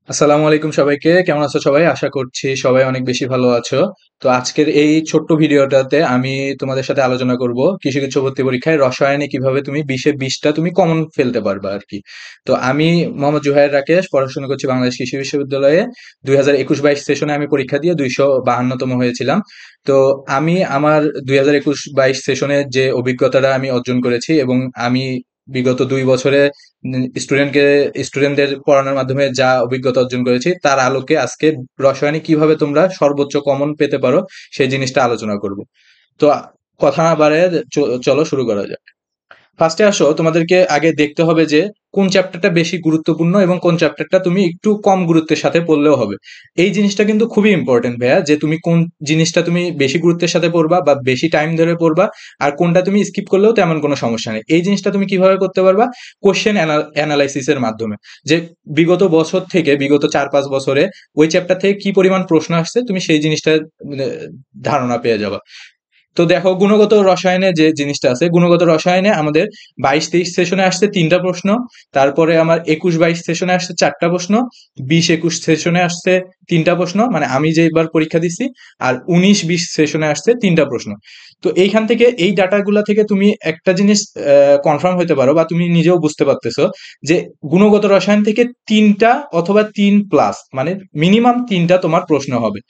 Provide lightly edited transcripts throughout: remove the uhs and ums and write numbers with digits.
আসসালামু আলাইকুম সবাইকে। কেমন আছো সবাই? আশা করছি সবাই অনেক বেশি ভালো আছো। তো আজকের এই ছোট্ট ভিডিওটাতে আমি তোমাদের সাথে আলোচনা করব কৃষি গুচ্ছ ভর্তি পরীক্ষায় রসায়নে কিভাবে তুমি 20-এ 20টা তুমি কমন ফেলতে পারবা আরকি। তো আমি মোহাম্মদ জুহাইর রাকেশ পড়াশোনা করছি বাংলাদেশ কৃষি বিশ্ববিদ্যালয়ে। 2021-22 সেশনে আমি পরীক্ষা দিয়ে 252তম হয়েছিলাম। তো আমি আমার 2021-22 সেশনে যে অভিজ্ঞতাটা আমি অর্জন করেছি এবং আমি বিগত 2 বছরে স্টুডেন্টদের পড়ানোর মাধ্যমে যা অভিজ্ঞতা অর্জন করেছি তার আলোকে আজকে রসায়নে কিভাবে তোমরা সর্বোচ্চ কমন পেতে পারো সেই জিনিসটা আলোচনা করব। তো কথা না বাড়ায় চলো শুরু করা যাক। ফার্স্টে আসো, তোমাদেরকে আগে দেখতে হবে যে কোন চ্যাপ্টারটা বেশি গুরুত্বপূর্ণ এবং কোন চ্যাপ্টারটা তুমি একটু কম গুরুত্বের সাথে পড়লেও হবে। এই জিনিসটা কিন্তু খুবই ইম্পর্টেন্ট ভাইয়া, যে তুমি কোন জিনিসটা তুমি বেশি গুরুত্বের সাথে পড়বা বা বেশি টাইম ধরে পড়বা, আর কোনটা তুমি স্কিপ করলেও তেমন কোনো সমস্যা নেই। এই জিনিসটা তুমি কিভাবে করতে পারবা? কোশ্চেন অ্যানালাইসিসের মাধ্যমে। যে বিগত বছর থেকে, বিগত 4-5 বছরে ওই চ্যাপ্টার থেকে কি পরিমাণ প্রশ্ন আসছে তুমি সেই জিনিসটা ধারণা পেয়ে যাবা। তো দেখো, গুণগত রসায়নে যে জিনিসটা আছে, গুণগত রসায়নে আমাদের 22-23 সেশনে আসছে 3টা প্রশ্ন। তারপরে আমার 21-22 সেশনে আসছে 4টা প্রশ্ন। 20-21 সেশনে আসছে 3টা প্রশ্ন, মানে আমি যে এবার পরীক্ষা দিচ্ছি। আর 19-20 সেশনে আসছে 3টা প্রশ্ন। তো এইখান থেকে, এই ডাটাগুলা থেকে তুমি একটা জিনিস কনফার্ম হতে পারো বা তুমি নিজেও বুঝতে পারতেছো যে গুণগত রসায়ন থেকে 3টা অথবা 3+, মানে মিনিমাম 3টা তোমার প্রশ্ন হবে।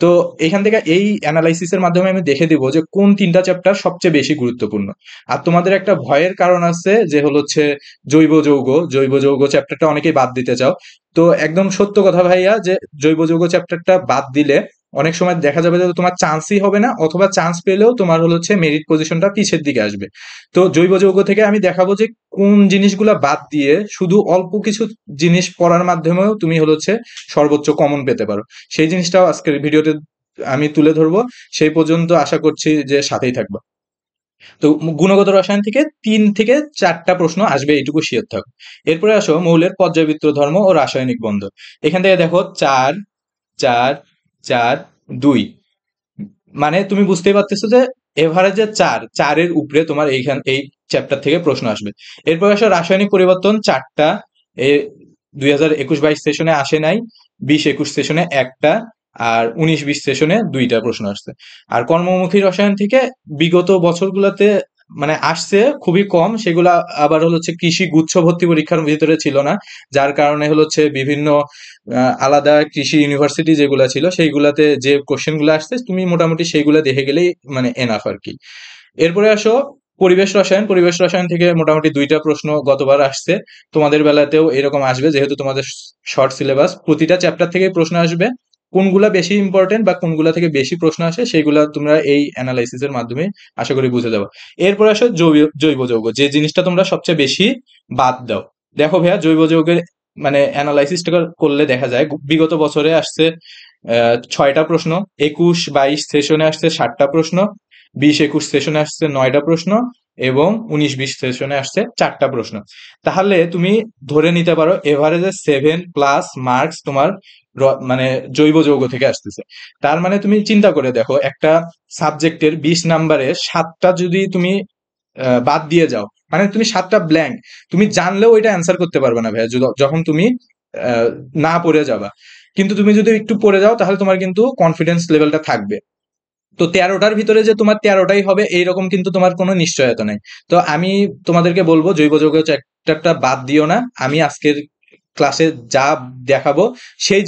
তো এখান থেকে এই অ্যানালাইসিসের মাধ্যমে আমি দেখে দিব যে কোন 3টা চ্যাপ্টার সবচেয়ে বেশি গুরুত্বপূর্ণ। আর তোমাদের একটা ভয়ের কারণ আছে, যে হচ্ছে জৈব যৌগ চ্যাপ্টারটা অনেকেই বাদ দিতে চাও। তো একদম সত্য কথা ভাইয়া, যে জৈব যৌগ চ্যাপ্টারটা বাদ দিলে অনেক সময় দেখা যাবে যে তোমার চান্সই হবে না, অথবা চান্স পেলেও তোমার হচ্ছে মেরিট পজিশনটা পিছের দিকে আসবে। তো জৈব যৌগ থেকে আমি দেখাবো যে কোন জিনিসগুলা বাদ দিয়ে শুধু অল্প কিছু জিনিস পড়ার মাধ্যমেও তুমি হচ্ছে সর্বোচ্চ কমন পেতে পারো। সেই জিনিসটাও আজকের ভিডিওতে আমি তুলে ধরবো। সেই পর্যন্ত আশা করছি যে সাথেই থাকবো। তো গুণগত রসায়ন থেকে 3 থেকে 4টা প্রশ্ন আসবে, এইটুকু শিওর থাকো। এরপরে আসো মৌলের পর্যায়বৃত্ত ধর্ম ও রাসায়নিক বন্ধন। এখান থেকে দেখো 4, 4, 4, 2, মানে তুমি বুঝতেই পারতেছো যে এভারেজে 4-4-এর উপরে তোমার এই চ্যাপ্টার থেকে প্রশ্ন আসবে। এরপর আসো রাসায়নিক পরিবর্তন 4টা। এ 2021-22 সেশনে আসে নাই। 20-21 সেশনে একটা। আর 19-20 সেশনে 2টা প্রশ্ন আসছে। আর কর্মমুখী রসায়ন থেকে বিগত বছরগুলোতে মানে আসছে খুবই কম, সেগুলা আবার হচ্ছে কৃষি গুচ্ছ ভর্তি পরীক্ষার ভিতরে ছিল না। যার কারণে হচ্ছে বিভিন্ন আলাদা কৃষি ইউনিভার্সিটি যেগুলা ছিল সেইগুলাতে যে কোশ্চেন গুলো আসছে তুমি মোটামুটি সেইগুলা দেখে গেলেই মানে এনাফ আর কি। এরপরে আসো পরিবেশ রসায়ন থেকে মোটামুটি 2টা প্রশ্ন গতবার আসছে। তোমাদের বেলাতেও এরকম আসবে, যেহেতু তোমাদের শর্ট সিলেবাস, প্রতিটা চ্যাপ্টার থেকে প্রশ্ন আসবে। কোনগুলা বেশি ইম্পর্টেন্ট বা কোনগুলা থেকে বেশি প্রশ্ন আসে সেইগুলা তোমরা এই অ্যানালাইসিসের মাধ্যমে আশা করি বুঝে যাবো। এরপরে আসো জৈব যৌগ, যে জিনিসটা তোমরা সবচেয়ে বেশি বাদ দাও। দেখো ভাইয়া, জৈব যৌগের মানে অ্যানালাইসিসটা করলে দেখা যায় বিগত বছরে আসছে 6টা প্রশ্ন। 21-22 সেশনে আসছে 7টা প্রশ্ন। 20-21 সেশনে আসছে 9টা প্রশ্ন। এবং 19-20 সেশনে আসছে 4টা প্রশ্ন। তাহলে তুমি ধরে নিতে পারো এভারেজে 7+ মার্কস তোমার মানে জৈব যৌগ থেকে আসতেছে। তার মানে তুমি চিন্তা করে দেখো, একটা সাবজেক্টের 20 নাম্বারে 7টা যদি তুমি বাদ দিয়ে যাও, মানে তুমি 7টা ব্ল্যাঙ্ক, তুমি জানলেও এটা অ্যান্সার করতে পারবে না ভাইয়া, যখন তুমি আহ, না পড়ে যাবা। কিন্তু তুমি যদি একটু পড়ে যাও তাহলে তোমার কিন্তু কনফিডেন্স লেভেলটা থাকবে। তো 13টার ভিতরে যে তোমার 13টাই হবে এইরকম কিন্তু তোমার কোনো নিশ্চয়তা নেই। তো আমি তোমাদেরকে বলবো জৈব যৌগ চ্যাপ্টারটা বাদ দিও না। আমি আজকের ক্লাসে যা দেখাবো সেই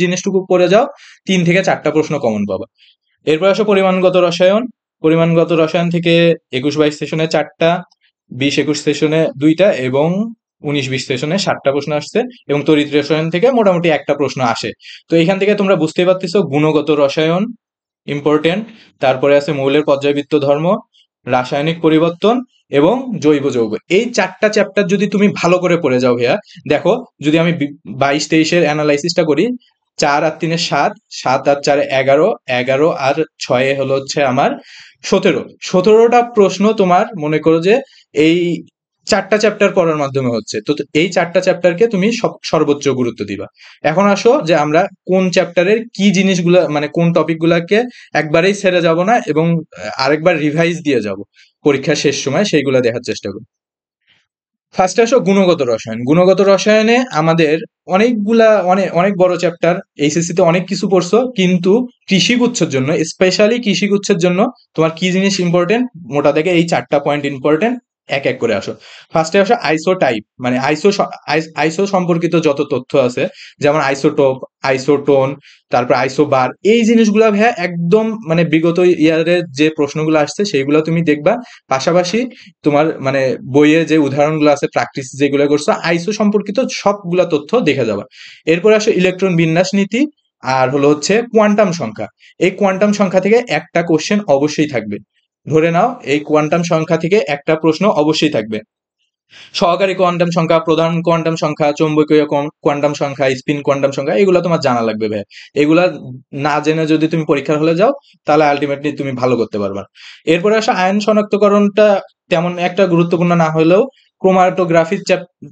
জিনিসটুকু পড়ে যাও। 3 থেকে 4টা প্রশ্ন কমন পাবা। এরপর আসো পরিমাণগত রসায়ন। পরিমাণগত রসায়ন থেকে 21-22 সেশনে 4টা। 20-21 সেশনে 2টা এবং 19-20 সেশনে 7টা প্রশ্ন আসছে। এবং তড়িৎ রসায়ন থেকে মোটামুটি একটা প্রশ্ন আসে। তো এখান থেকে তোমরা বুঝতেই পারতেছো গুণগত রসায়ন ইম্পর্টেন্ট। তারপরে আছে মৌলের পর্যায়বৃত্ত ধর্ম, রাসায়নিক পরিবর্তন এবং জৈব যৌগ। এই 4টা চ্যাপ্টার যদি তুমি ভালো করে পড়ে যাও ভাইয়া, দেখো, যদি আমি 22-23-এর অ্যানালাইসিসটা করি, 4 আর 3-এ 7, 7 আর 4-এ 11, 11 আর 6-এ হচ্ছে আমার 17। 17টা প্রশ্ন তোমার মনে করো যে এই 4টা চ্যাপ্টার পড়ার মাধ্যমে হচ্ছে। তো তো এই 4টা চ্যাপ্টারকে তুমি সর্বোচ্চ গুরুত্ব দিবা। এখন আসো যে আমরা কোন চ্যাপ্টারের কি জিনিসগুলা, মানে কোন টপিক গুলাকে একবারেই ছেড়ে যাব না এবং আরেকবার রিভাইজ দিয়ে যাব পরীক্ষার শেষ সময়, সেইগুলা দেখার চেষ্টা করি। ফার্স্টে আসো গুণগত রসায়ন। গুণগত রসায়নে আমাদের অনেকগুলা অনেক অনেক বড় চ্যাপ্টার, এইচএসসি তে অনেক কিছু পড়ছো, কিন্তু কৃষিগুচ্ছের জন্য, স্পেশালি কৃষিগুচ্ছের জন্য তোমার কি জিনিস ইম্পর্টেন্ট, মোটা থেকে এই 4টা পয়েন্ট ইম্পর্টেন্ট, এক এক করে আসো। ফার্স্টে আসো আইসো টাইপ, মানে আইসো সম্পর্কিত যত তথ্য আছে, যেমন আইসোটোপ, আইসোটোন, তারপর আইসোবার, এই জিনিসগুলা ভাইয়া একদম মানে বিগত ইয়ারের যে প্রশ্নগুলো আসছে সেইগুলো তুমি দেখবা। পাশাপাশি তোমার মানে বইয়ে যে উদাহরণগুলো আছে, প্র্যাকটিস যেগুলো করছো, আইসো সম্পর্কিত সবগুলা তথ্য দেখে যাবা। এরপরে আসো ইলেকট্রন বিন্যাস নীতি, আর হলো হচ্ছে কোয়ান্টাম সংখ্যা। এই কোয়ান্টাম সংখ্যা থেকে একটা কোশ্চেন অবশ্যই থাকবে, ধরে নাও এই কোয়ান্টাম সংখ্যা থেকে একটা প্রশ্ন অবশ্যই থাকবে। সহকারী কোয়ান্টাম সংখ্যা, প্রধান কোয়ান্টাম সংখ্যা, চৌম্বকীয় কোয়ান্টাম সংখ্যা, স্পিন কোয়ান্টাম সংখ্যা, এগুলো তোমার জানা লাগবে ভাই। এগুলা না জেনে যদি তুমি পরীক্ষার হলে যাও, তাহলে আলটিমেটলি তুমি ভালো করতে পারবে না। এরপরে আসা আয়ন শনাক্তকরণটা তেমন একটা গুরুত্বপূর্ণ না হলেও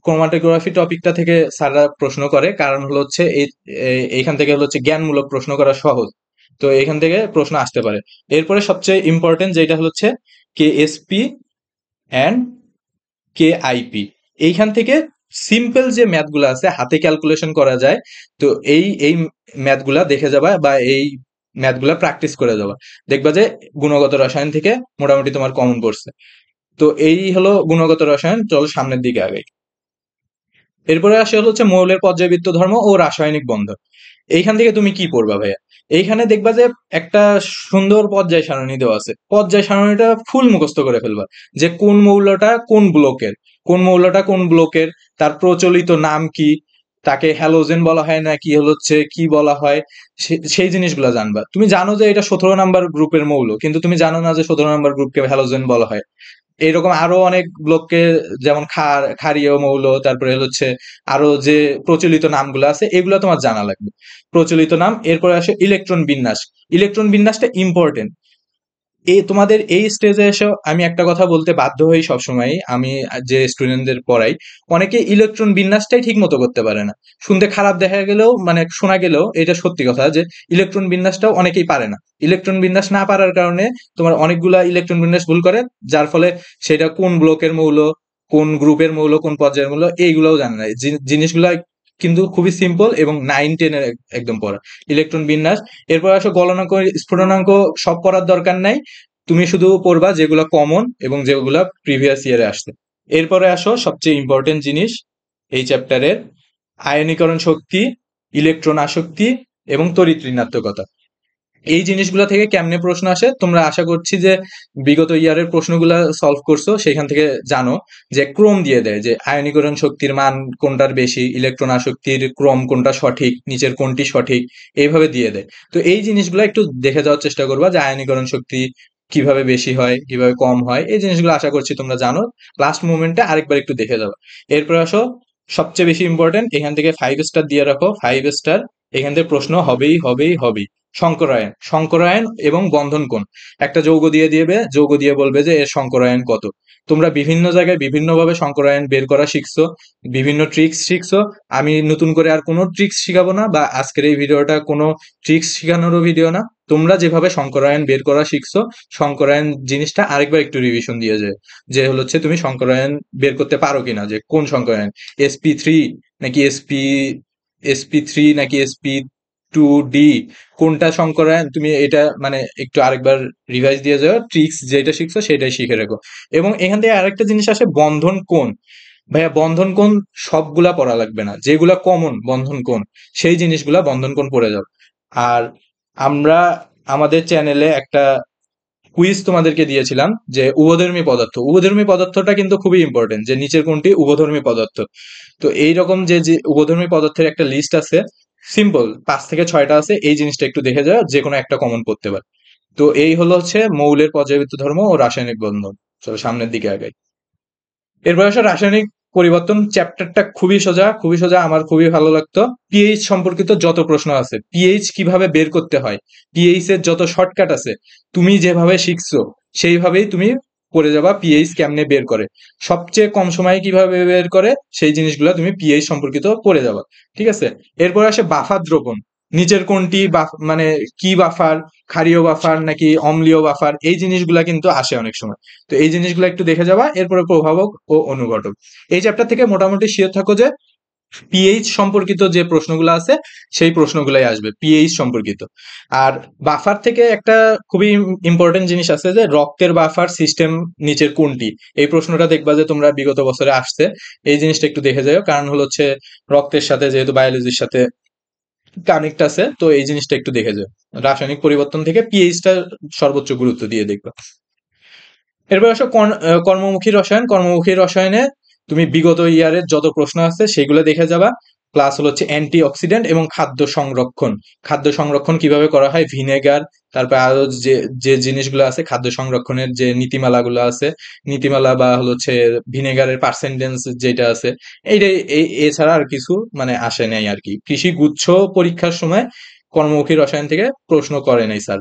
ক্রোমাটোগ্রাফি টপিকটা থেকে স্যাররা প্রশ্ন করে, কারণ হলো হচ্ছে এইখান থেকে হলো হচ্ছে জ্ঞানমূলক প্রশ্ন করা সহজ, তো এখান থেকে প্রশ্ন আসতে পারে। এরপরে সবচেয়ে ইম্পর্টেন্ট যেটা হচ্ছে কেএসপি অ্যান্ড কেআইপি, এইখান থেকে সিম্পল যে ম্যাথগুলো আছে, হাতে ক্যালকুলেশন করা যায়, তো এই ম্যাথগুলা দেখে যাবা বা এই ম্যাথগুলা প্র্যাকটিস করে যাবা, দেখবা যে গুণগত রসায়ন থেকে মোটামুটি তোমার কমন পড়ছে। তো এই হলো গুণগত রসায়ন, চলো সামনের দিকে আগে। এরপরে আসে হচ্ছে মৌলের পর্যায়বৃত্ত ধর্ম ও রাসায়নিক বন্ধন। এইখান থেকে তুমি কি পড়বা ভাইয়া? এইখানে দেখবা যে একটা সুন্দর পর্যায় সারণী দেওয়া আছে, পর্যায় সারণীটা ফুল মুখস্থ করে ফেলবা, যে কোন মৌলটা কোন ব্লকের, কোন মৌলটা কোন ব্লকের, তার প্রচলিত নাম কি, তাকে হ্যালোজেন বলা হয় না কি হচ্ছে কি বলা হয়, সেই জিনিসগুলো জানবা। তুমি জানো যে এটা 17 নম্বর গ্রুপের মৌল, কিন্তু তুমি জানো না যে 17 নম্বর গ্রুপকে হ্যালোজেন বলা হয়। এরকম আরো অনেক ব্লককে, যেমন ক্ষারীয় মৌল, তারপরে হচ্ছে আরো যে প্রচলিত নামগুলো আছে, এগুলো তোমার জানা লাগবে, প্রচলিত নাম। এরপরে আসে ইলেকট্রন বিন্যাস। ইলেকট্রন বিন্যাসটা ইম্পর্টেন্ট। এই তোমাদের এই স্টেজে এসে আমি একটা কথা বলতে বাধ্য হই সবসময়, আমি যে স্টুডেন্টদের পড়াই, অনেকে ইলেকট্রন বিন্যাসটাই ঠিক মতো করতে পারে না। শুনতে খারাপ দেখা গেলেও, মানে শোনা গেলেও এটা সত্যি কথা যে ইলেকট্রন বিন্যাসটাও অনেকেই পারে না। ইলেকট্রন বিন্যাস না পারার কারণে তোমার অনেকগুলা ইলেকট্রন বিন্যাস ভুল করে, যার ফলে সেটা কোন ব্লকের মৌল, কোন গ্রুপের মৌল, কোন পর্যায়ের মৌল, এইগুলোও জানে না। জিনিসগুলা কিন্তু খুবই সিম্পল এবং 9-10 এর একদম পড়া ইলেকট্রন বিন্যাস। এরপর আসো গলনাঙ্ক, স্ফুটনাঙ্ক সব পড়ার দরকার নাই, তুমি শুধু পড়বা যেগুলো কমন এবং যেগুলো প্রিভিয়াস ইয়ারে আসছে। এরপরে আসো সবচেয়ে ইম্পর্টেন্ট জিনিস এই চ্যাপ্টারের, আয়নীকরণ শক্তি, ইলেকট্রন আসক্তি এবং তড়িৎ ঋণাত্মকতা। এই জিনিসগুলো থেকে কেমনে প্রশ্ন আসে, তোমরা আশা করছি যে বিগত ইয়ারের প্রশ্নগুলা সলভ করছো, সেখান থেকে জানো যে ক্রম দিয়ে দেয়, যে আয়নীকরণ শক্তির মান কোনটার বেশি, ইলেকট্রন আসক্তির ক্রম কোনটা সঠিক, নিচের কোনটি সঠিক, এইভাবে দিয়ে দেয়। তো এই জিনিসগুলো একটু দেখে যাওয়ার চেষ্টা করবা, যে আয়নীকরণ শক্তি কিভাবে বেশি হয়, কিভাবে কম হয়, এই জিনিসগুলো আশা করছি তোমরা জানো। লাস্ট মোমেন্টে আরেকবার একটু দেখে যাবো। এরপর আসো সবচেয়ে বেশি ইম্পর্টেন্ট, এখান থেকে 5 স্টার দিয়ে রাখো, 5 স্টার। এখান থেকে প্রশ্ন হবেই হবেই হবেই। সংকরায়ন, সংকরায়ন এবং বন্ধন কোণ। একটা যৌগ দিয়ে দিবে, যৌগ দিয়ে বলবে যে এর সংকরায়ন কত। তোমরা বিভিন্ন জায়গায় বিভিন্ন ভাবে সংকরায়ন বের করা শিখছো, বিভিন্ন ট্রিক্স শিখছো। আমি নতুন করে আর কোনো ট্রিক্স শিখাবো না, বা আজকের এই ভিডিওটা কোনো ট্রিক্স শিখানোরও ভিডিও না। তোমরা যেভাবে সংকরায়ন বের করা শিখছো, সংকরায়ন জিনিসটা আরেকবার একটু রিভিশন দিয়ে যায়, যে হচ্ছে তুমি সংকরায়ন বের করতে পারো কিনা, যে কোন সংকরায়ন, sp3 নাকি sp3 নাকি sp2d, কোনটা সংকরায়ন, তুমি এটা মানে একটু আরেকবার রিভাইজ দিয়ে যাও, ট্রিক্স যেটা শিখছো সেটাই শিখে রাখো। এবং এখান থেকে আরেকটা জিনিস আসে, বন্ধন কোণ। ভাইয়া বন্ধন কোণ সবগুলা পড়া লাগবে না, যেগুলা কমন বন্ধন কোণ, সেই জিনিসগুলা বন্ধন কোণ পড়ে যাও। আর আমরা আমাদের চ্যানেলে একটা কুইজ তোমাদেরকে দিয়েছিলাম, যে উভধর্মী পদার্থ, উভধর্মী পদার্থটা কিন্তু খুবই ইম্পর্টেন্ট, যে নিচের কোনটি উভধর্মী পদার্থ। তো এইরকম যে যে উভধর্মী পদার্থের একটা লিস্ট আছে, সিম্পল 5 থেকে 6টা আছে, এই জিনিসটা একটু দেখে যাও, যে কোনো একটা কমন পড়তে পারে। তো এই হলো হচ্ছে মৌলের পর্যায়বৃত্ত ধর্ম ও রাসায়নিক বন্ধন। চলো সামনের দিকে আগাই। এরপর আসে রাসায়নিক পরিবর্তন। চ্যাপ্টারটা খুবই সোজা, খুবই সোজা, আমার খুবই ভালো লাগতো। পিএইচ সম্পর্কিত যত প্রশ্ন আছে, পিএইচ কিভাবে বের করতে হয়, পিএইচ এর যত শর্টকাট আছে, তুমি যেভাবে শিখছো সেইভাবেই তুমি করে যাবা। পিএইচ কেমনে বের করে, সবচেয়ে কম সময়ে কিভাবে বের করে, সেই জিনিসগুলো তুমি পিএইচ সম্পর্কিত পড়ে যাবা। ঠিক আছে। এরপর আসে বাফার দ্রবণ। নিচের কোনটি মানে কি বাফার, ক্ষারীয় বাফার নাকি অম্লীয় বাফার, এই জিনিসগুলা কিন্তু আসে অনেক সময়। তো এই জিনিসগুলো একটু দেখে যাবা। এরপরে প্রভাবক ও অনুঘটক। এই চ্যাপ্টার থেকে মোটামুটি শিওর থাকো যে পিএইচ সম্পর্কিত যে প্রশ্নগুলো আছে সেই প্রশ্নগুলাই আসবে পিএইচ সম্পর্কিত। আর বাফার থেকে একটা খুবই ইম্পর্টেন্ট জিনিস আছে যে রক্তের বাফার সিস্টেম নিচের কোনটি, এই প্রশ্নটা দেখবা যে তোমরা বিগত বছরে আসছে। এই জিনিসটা একটু দেখে যাও, কারণ হচ্ছে রক্তের সাথে যেহেতু বায়োলজির সাথে কানেক্ট আছে, তো এই জিনিসটা একটু দেখে যাও। রাসায়নিক পরিবর্তন থেকে পিএইচটা সর্বোচ্চ গুরুত্ব দিয়ে দেখবা। এরপর আসো কর্মমুখী রসায়ন। কর্মমুখী রসায়নে তুমি বিগত ইয়ারের যত প্রশ্ন আছে সেগুলো দেখে যাবা। প্লাস হচ্ছে অ্যান্টি অক্সিডেন্ট এবং খাদ্য সংরক্ষণ। খাদ্য সংরক্ষণ কিভাবে করা হয়, ভিনেগার, তারপর আরো যে যে জিনিসগুলো আছে খাদ্য সংরক্ষণের যে নীতিমালাগুলো আছে, নীতিমালা বা হচ্ছে ভিনেগারের পার্সেন্টেজ যেটা আছে, এইটাই এছাড়া আর কিছু মানে আসে নাই আর কি। কৃষি গুচ্ছ পরীক্ষার সময় কর্মমুখী রসায়ন থেকে প্রশ্ন করে নাই স্যার।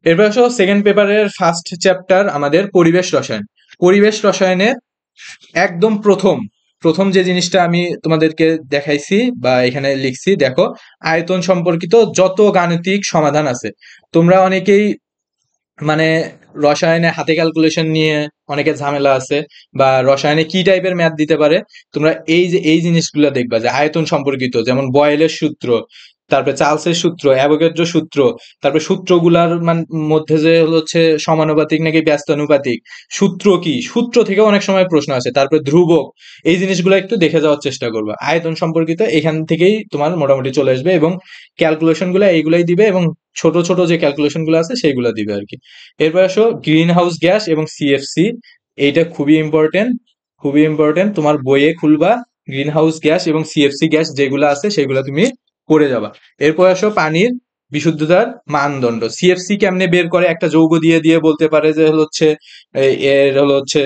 এরপর আসো সেকেন্ড পেপারের ফার্স্ট চ্যাপ্টার আমাদের পরিবেশ রসায়ন। পরিবেশ রসায়নের একদম প্রথম প্রথম যে জিনিসটা আমি তোমাদেরকে দেখাইছি বা এখানে লিখছি দেখো, আয়তন সম্পর্কিত যত গাণিতিক সমাধান আছে। তোমরা অনেকেই মানে রসায়নে হাতে ক্যালকুলেশন নিয়ে অনেকের ঝামেলা আছে, বা রসায়নে কি টাইপের ম্যাথ দিতে পারে, তোমরা এই যে এই জিনিসগুলো দেখবা যে আয়তন সম্পর্কিত, যেমন বয়েলের সূত্র, তারপরে চার্লসের সূত্র, অ্যাভোগাড্রো সূত্র, তারপরে সূত্রগুলার মধ্যে যে হচ্ছে সমানুপাতিক নাকি ব্যস্তানুপাতিক, সূত্র কি, সূত্র থেকে অনেক সময় প্রশ্ন আসে। তারপরে ধ্রুবক, এই জিনিসগুলো একটু দেখে যাওয়ার চেষ্টা করবা। আয়তন সম্পর্কিত এখান থেকেই তোমার মোটামুটি চলে আসবে, এবং ক্যালকুলেশন গুলো এইগুলাই দিবে, এবং ছোট ছোট যে ক্যালকুলেশন গুলো আছে সেইগুলো দিবে আর কি। এরপর আসো গ্রিন হাউস গ্যাস এবং সিএফসি। এইটা খুবই ইম্পর্টেন্ট, খুবই ইম্পর্টেন্ট। তোমার বইয়ে খুলবা, গ্রিন হাউস গ্যাস এবং সিএফসি গ্যাস যেগুলো আছে সেগুলো তুমি পড়ে যাবা। এরপর আসো পানির বিশুদ্ধতার মানদণ্ড। সিএফসি কেমনে বের করে, একটা যৌগ দিয়ে দিয়ে বলতে পারে যে হচ্ছে এর হচ্ছে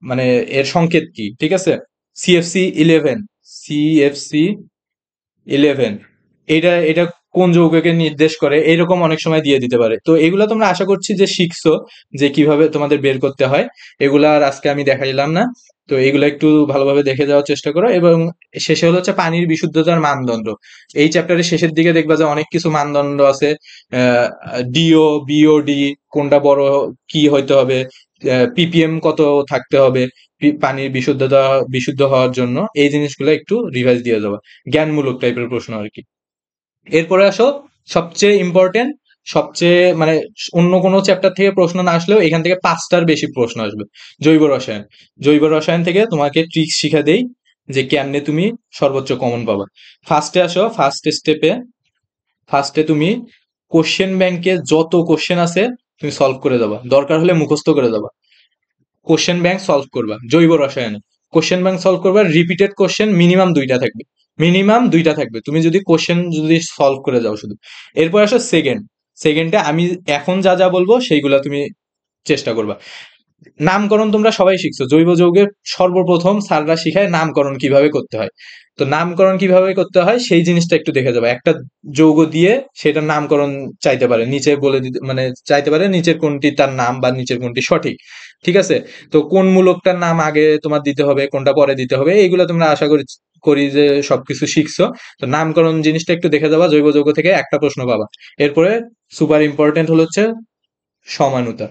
মানে এর সংকেত কি, ঠিক আছে। সিএফসি 11, সিএফসি 11, এটা এটা কোন যৌগকে নির্দেশ করে, এরকম অনেক সময় দিয়ে দিতে পারে। তো এগুলা তোমরা আশা করছি যে শিখছো যে কিভাবে তোমাদের বের করতে হয়। এগুলা আর আজকে আমি দেখাইলাম না। তো এগুলা একটু ভালোভাবে দেখে যাওয়ার চেষ্টা করো। এবং শেষে হচ্ছে পানির বিশুদ্ধতার মানদণ্ড। এই চ্যাপ্টারের শেষের দিকে দেখবা যে অনেক কিছু মানদণ্ড আছে। ডিও, বিওডি, কোনটা বড় কি হইতে হবে, পিপিএম কত থাকতে হবে পানির বিশুদ্ধ হওয়ার জন্য, এই জিনিসগুলো একটু রিভাইজ দিয়ে যাবা। জ্ঞানমূলক টাইপের প্রশ্ন আর কি। এরপরে আসো সবচেয়ে ইম্পর্টেন্ট, সবচেয়ে মানে অন্য কোনো চ্যাপ্টার থেকে প্রশ্ন না আসলেও এখান থেকে 5টার বেশি প্রশ্ন আসবে। জৈব রসায়ন। জৈব রসায়ন থেকে তোমাকে ট্রিক্স শিখা দেই যে কেমনে তুমি সর্বোচ্চ কমন পাবা। ফার্স্টে আসো, ফার্স্টে তুমি কোশ্চেন ব্যাংকে যত কোশ্চেন আছে তুমি সলভ করে যাবা, দরকার হলে মুখস্থ করে যাবা। কোশ্চেন ব্যাংক সলভ করবা জৈব রসায়নে। কোশ্চেন ব্যাংক সলভ করবা, রিপিটেড কোশ্চেন মিনিমাম 2টা থাকবে, মিনিমাম 2টা থাকবে, তুমি যদি কোশ্চেন যদি সলভ করে যাও শুধু। এরপর আসো সেকেন্ডে আমি এখন যা যা বলবো সেইগুলা তুমি চেষ্টা করবা। নামকরণ তোমরা সবাই শিখছো, জৈব যৌগের সর্বপ্রথম স্যাররা শিখায় নামকরণ কিভাবে করতে হয়। তো নামকরণ কিভাবে করতে হয় সেই জিনিসটা একটু দেখে যাবে। একটা যৌগ দিয়ে সেটার নামকরণ চাইতে পারে, নিচে বলে দিতে মানে চাইতে পারে নিচের কোনটি তার নাম বা নিচের কোনটি সঠিক, ঠিক আছে। তো কোন মূলকটার নাম আগে তোমার দিতে হবে, কোনটা পরে দিতে হবে, এইগুলো তোমরা আশা করি করি যে সবকিছু শিখছো। তো নামকরণ জিনিসটা একটু দেখে যাবা, জৈব যৌগ থেকে একটা প্রশ্ন পাবা। এরপরে সুপার ইম্পর্টেন্ট হচ্ছে সমানুতা,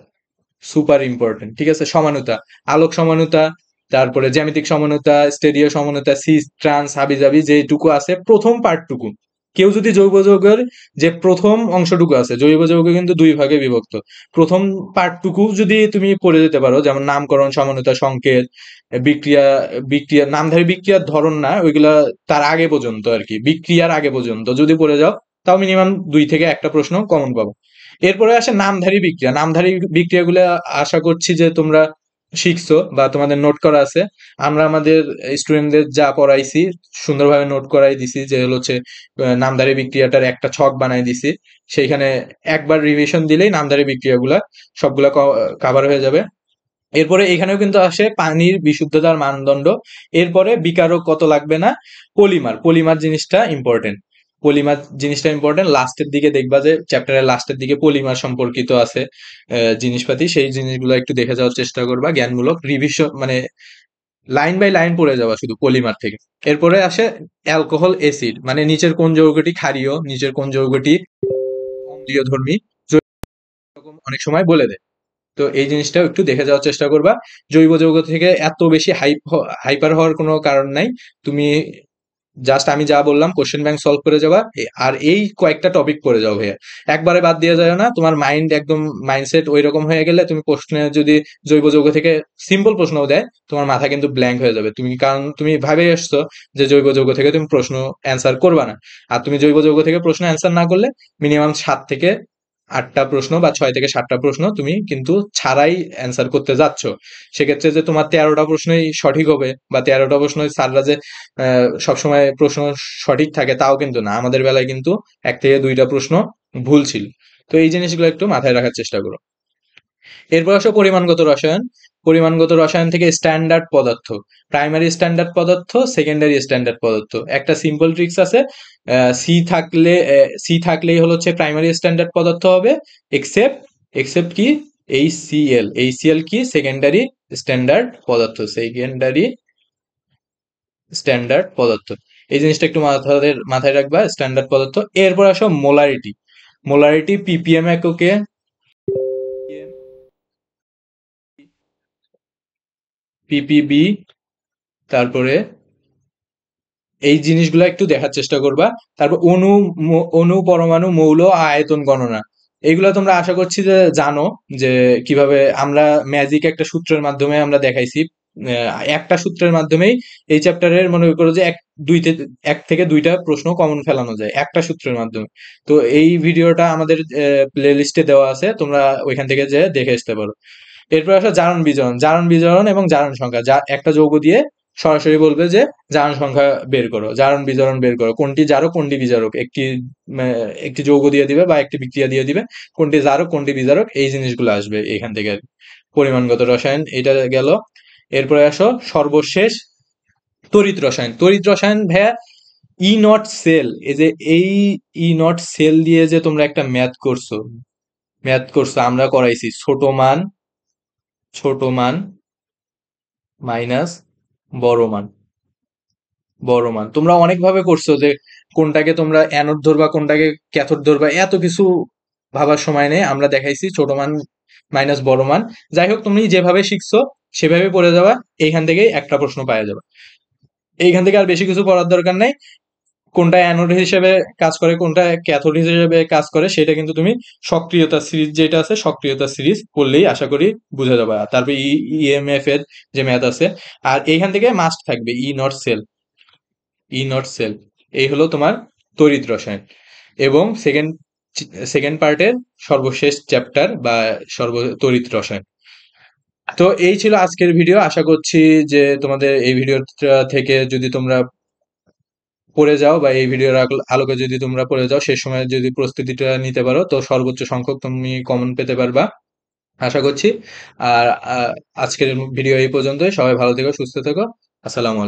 সুপার ইম্পর্টেন্ট, ঠিক আছে। সমানুতা, আলোক সমানুতা, তারপরে জ্যামিতিক সমানুতা, স্টেরিও সমানুতা, সিস ট্রান্স হাবিজাবি যেটুকু আছে প্রথম পার্টটুকু। কেউ যদি জৈব যৌগের যে প্রথম অংশটুকু আছে, জৈব যৌগ কিন্তু 2 ভাগে বিভক্ত, প্রথম পার্টটুকু যদি তুমি পড়ে যেতে পারো, যেমন নামকরণ, সমানুতা, সংকেত, বিক্রিয়া, নামধারী বিক্রিয়ার ধরন না ওইগুলা, তার আগে পর্যন্ত আর কি, বিক্রিয়ার আগে পর্যন্ত যদি পড়ে যাও তাও মিনিমাম 2 থেকে একটা প্রশ্ন কমন পাবো। এরপরে আসে নামধারী বিক্রিয়া। নামধারী বিক্রিয়াগুলো আশা করছি যে তোমরা শিখছো বা তোমাদের নোট করা আছে। আমরা আমাদের স্টুডেন্টদের যা পড়াইছি সুন্দরভাবে নোট করাই দিছি, যে হচ্ছে নামধারী বিক্রিয়াটার একটা ছক বানাই দিছি। সেইখানে একবার রিভিশন দিলেই নামধারী বিক্রিয়াগুলা সবগুলা কভার হয়ে যাবে। এরপরে এখানেও কিন্তু আসে পানির বিশুদ্ধতার মানদণ্ড। এরপরে বিকারক কত লাগবে না, পলিমার জিনিসটা ইম্পর্টেন্ট। পলিমার জিনিসটা ইম্পর্টেন্ট, লাস্টের দিকে দেখবা যে চ্যাপ্টারের লাস্টের দিকে পলিমার সম্পর্কিত আছে জিনিসপাতি, সেই জিনিসগুলো একটু দেখে যাওয়ার চেষ্টা করবা। জ্ঞানমূলক রিভিশন মানে লাইন বাই লাইন পড়ে যাওয়া শুধু পলিমার থেকে। এরপরে আসে অ্যালকোহল অ্যাসিড, মানে নিচের কোন যৌগটি ক্ষারীয়, নিচের কোন যৌগটি অম্লীয় ধর্মী, এরকম অনেক সময় বলে দেয়। তো এই জিনিসটাও একটু দেখে যাওয়ার চেষ্টা করবা। জৈব যৌগ থেকে এত বেশি হাইপার হওয়ার কোনো কারণ নাই। তুমি জাস্ট আমি যা বললাম কোশ্চেন ব্যাংক সলভ করে যাবা, আর এই কয়েকটা টপিক পড়ে যাও ভাইয়া, একবারে বাদ দিয়ে যায় না। তোমার মাইন্ড একদম মাইন্ডসেট ওই রকম হয়ে গেলে তুমি প্রশ্নে যদি জৈব যৌগ থেকে সিম্পল প্রশ্নও দেয়, তোমার মাথা কিন্তু ব্ল্যাঙ্ক হয়ে যাবে। তুমি কারণ তুমি ভাবে আসছো যে জৈব যৌগ থেকে তুমি প্রশ্ন অ্যান্সার করবা না। আর তুমি জৈব যৌগ থেকে প্রশ্ন অ্যান্সার না করলে মিনিমাম 7 থেকে 8টা প্রশ্ন বা 6 থেকে 7টা প্রশ্ন তুমি কিন্তু ছাড়াই অ্যান্সার করতে যাচ্ছ। সেক্ষেত্রে যে তোমার 13টা প্রশ্নই সঠিক হবে বা 13টা প্রশ্নই স্যাররা যে সবসময় প্রশ্ন সঠিক থাকে তাও কিন্তু না, আমাদের বেলায় কিন্তু 1 থেকে 2টা প্রশ্ন ভুল ছিল। তো এই জিনিসগুলো একটু মাথায় রাখার চেষ্টা করো। এরপর আসো পরিমাণগত রসায়ন। পরিমাণগত রসায়ন থেকে স্ট্যান্ডার্ড পদার্থ, প্রাইমারি স্ট্যান্ডার্ড পদার্থ, সেকেন্ডারি স্ট্যান্ডার্ড পদার্থ। একটা সিম্পল ট্রিক্স আছে, সি থাকলেই হলো হচ্ছে প্রাইমারি স্ট্যান্ডার্ড পদার্থ হবে, এক্সেপ্ট এক্সেপ্ট কি এইচসিএল কি সেকেন্ডারি স্ট্যান্ডার্ড পদার্থ, সেকেন্ডারি স্ট্যান্ডার্ড পদার্থ। এই জিনিসটা একটু মাথায় রাখবা, স্ট্যান্ডার্ড পদার্থ। এরপর আসো মোলারিটি। মোলারিটি পিপিএম এককে, পিপিবি, তারপরে এই জিনিসগুলো একটু দেখার চেষ্টা করবা। তারপর অণু পরমাণু মৌল আয়তন গণনা, এগুলো তোমরা আশা করছি যে জানো, যে কিভাবে আমরা ম্যাজিক একটা সূত্রের মাধ্যমে আমরা দেখাইছি। একটা সূত্রের মাধ্যমেই এই চ্যাপ্টারের মনে করো যে 1 থেকে 2টা প্রশ্ন কমন ফেলানো যায় একটা সূত্রের মাধ্যমে। তো এই ভিডিওটা আমাদের প্লে লিস্টে দেওয়া আছে, তোমরা ওইখান থেকে যে দেখে আসতে পারো। এরপর আসা জারণ বিজারণ, জারণ বিজারণ এবং জারণ সংখ্যা, যা একটা যৌগ দিয়ে সরাসরি বলবে যে জারণ সংখ্যা বের করো, জারণ বিজারণ বের করো, কোনটি জারক কোনটি বিজারক, একটি যৌগ দিয়ে দিবে বা একটি বিক্রিয়া দিয়ে দিবে, কোনটি জারক কোনটি বিজারক, এই জিনিসগুলো আসবে এখান থেকে। পরিমাণগত রসায়ন এটা গেল। এরপরে আসো সর্বশেষ তড়িৎ রসায়ন। তড়িৎ রসায়ন ভাইয়া ই নট সেল, এই যে এই ই নট সেল দিয়ে যে তোমরা একটা ম্যাথ করছো আমরা করাইছি, ছোট মান মাইনাস বড় মান। তোমরা অনেক ভাবে করছো যে কোনটাকে তোমরা অ্যানোড ধরবা কোনটাকে ক্যাথোড ধরবা, এত কিছু ভাবার সময় নেই। আমরা দেখাইছি ছোট মান মাইনাস বড় মান। যাই হোক, তুমি যেভাবে শিখছো সেভাবে পড়ে যাবা, এইখান থেকেই একটা প্রশ্ন পাওয়া যাবে। এইখান থেকে আর বেশি কিছু পড়ার দরকার নাই। কোনটা অ্যানোড হিসেবে কাজ করে কোনটা ক্যাথোড হিসেবে কাজ করে সেটা কিন্তু তুমি সক্রিয়তা সিরিজ যেটা আছে, সক্রিয়তা সিরিজ পড়লেই আশা করি বুঝে যাবে। আর তারপরে ইএমএফ এর যে ম্যাথ আছে। আর এইখান থেকে মাস্ট থাকবে ই নট সেল। এই হলো তোমার তড়িৎ রসায়ন এবং সেকেন্ড পার্টের সর্বশেষ চ্যাপ্টার বা তড়িৎ রসায়ন। তো এই ছিল আজকের ভিডিও। আশা করছি যে তোমাদের এই ভিডিওটা থেকে যদি তোমরা পড়ে যাও বা এই ভিডিওর আলোকে যদি তোমরা পড়ে যাও, সে সময় যদি প্রস্তুতিটা নিতে পারো তো সর্বোচ্চ সংখ্যক তুমি কমন পেতে পারবা আশা করছি। আর আজকের ভিডিও এই পর্যন্তই। সবাই ভালো থেকো, সুস্থ থেকো। আসসালামু আলাইকুম।